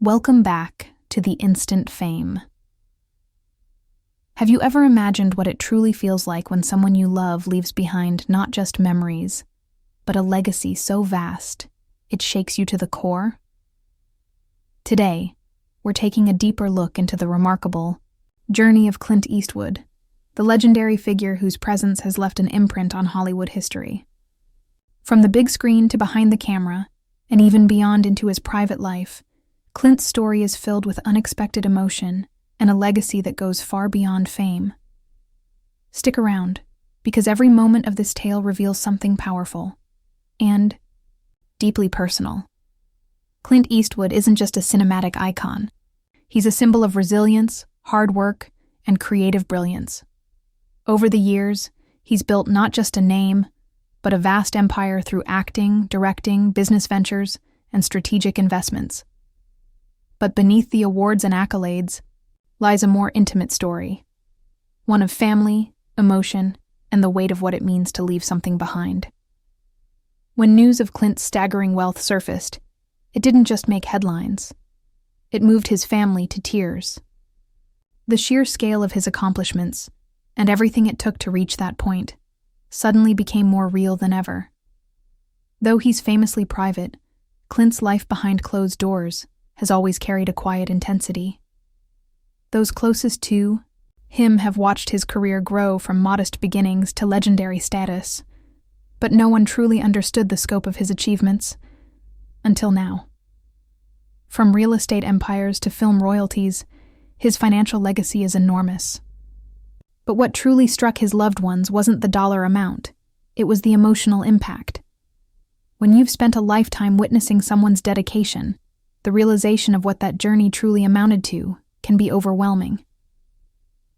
Welcome back to the instant fame. Have you ever imagined what it truly feels like when someone you love leaves behind not just memories, but a legacy so vast it shakes you to the core? Today, we're taking a deeper look into the remarkable journey of Clint Eastwood, the legendary figure whose presence has left an imprint on Hollywood history. From the big screen to behind the camera, and even beyond into his private life, Clint's story is filled with unexpected emotion and a legacy that goes far beyond fame. Stick around, because every moment of this tale reveals something powerful and deeply personal. Clint Eastwood isn't just a cinematic icon. He's a symbol of resilience, hard work, and creative brilliance. Over the years, he's built not just a name, but a vast empire through acting, directing, business ventures, and strategic investments. But beneath the awards and accolades lies a more intimate story, one of family, emotion, and the weight of what it means to leave something behind. When news of Clint's staggering wealth surfaced, it didn't just make headlines. It moved his family to tears. The sheer scale of his accomplishments, and everything it took to reach that point, suddenly became more real than ever. Though he's famously private, Clint's life behind closed doors has always carried a quiet intensity. Those closest to him have watched his career grow from modest beginnings to legendary status, but no one truly understood the scope of his achievements until now. From real estate empires to film royalties, his financial legacy is enormous. But what truly struck his loved ones wasn't the dollar amount, it was the emotional impact. When you've spent a lifetime witnessing someone's dedication, the realization of what that journey truly amounted to can be overwhelming.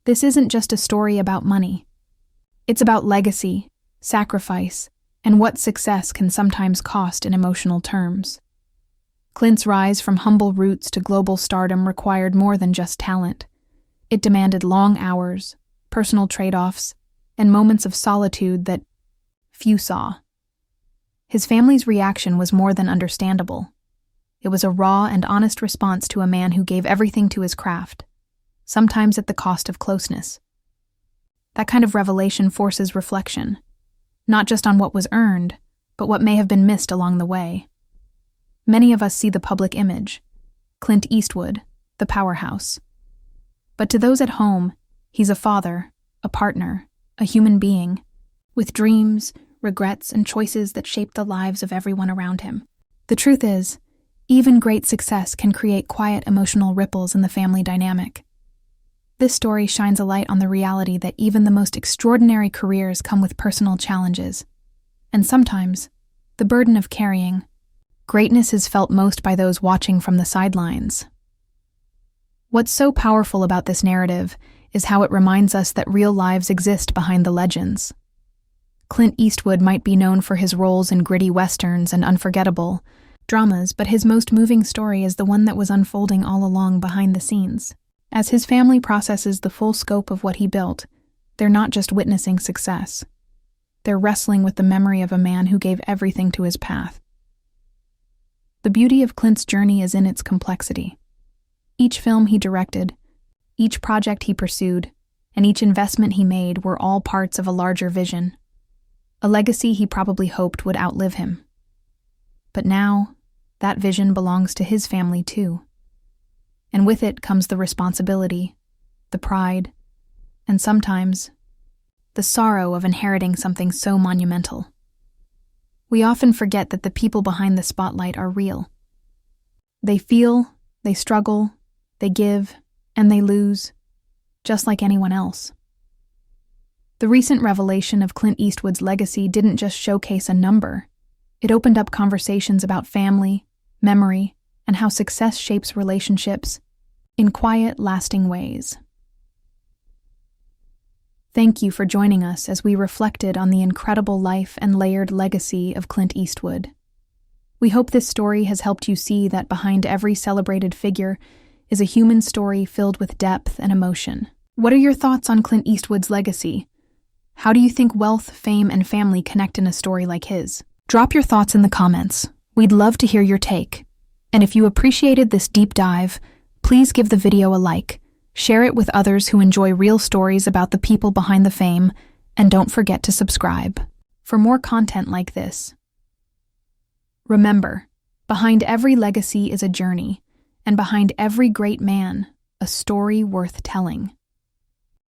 This isn't just a story about money. It's about legacy, sacrifice, and what success can sometimes cost in emotional terms. Clint's rise from humble roots to global stardom required more than just talent. It demanded long hours, personal trade-offs, and moments of solitude that few saw. His family's reaction was more than understandable. It was a raw and honest response to a man who gave everything to his craft, sometimes at the cost of closeness. That kind of revelation forces reflection, not just on what was earned, but what may have been missed along the way. Many of us see the public image, Clint Eastwood, the powerhouse. But to those at home, he's a father, a partner, a human being, with dreams, regrets, and choices that shape the lives of everyone around him. The truth is, even great success can create quiet emotional ripples in the family dynamic. This story shines a light on the reality that even the most extraordinary careers come with personal challenges. And sometimes, the burden of carrying greatness is felt most by those watching from the sidelines. What's so powerful about this narrative is how it reminds us that real lives exist behind the legends. Clint Eastwood might be known for his roles in gritty westerns and unforgettable dramas, but his most moving story is the one that was unfolding all along behind the scenes. As his family processes the full scope of what he built, they're not just witnessing success. They're wrestling with the memory of a man who gave everything to his path. The beauty of Clint's journey is in its complexity. Each film he directed, each project he pursued, and each investment he made were all parts of a larger vision, a legacy he probably hoped would outlive him. But now, that vision belongs to his family too. And with it comes the responsibility, the pride, and sometimes the sorrow of inheriting something so monumental. We often forget that the people behind the spotlight are real. They feel, they struggle, they give, and they lose, just like anyone else. The recent revelation of Clint Eastwood's legacy didn't just showcase a number. It opened up conversations about family, memory, and how success shapes relationships in quiet, lasting ways. Thank you for joining us as we reflected on the incredible life and layered legacy of Clint Eastwood. We hope this story has helped you see that behind every celebrated figure is a human story filled with depth and emotion. What are your thoughts on Clint Eastwood's legacy? How do you think wealth, fame, and family connect in a story like his? Drop your thoughts in the comments. We'd love to hear your take. And if you appreciated this deep dive, please give the video a like, share it with others who enjoy real stories about the people behind the fame, and don't forget to subscribe for more content like this. Remember, behind every legacy is a journey, and behind every great man, a story worth telling.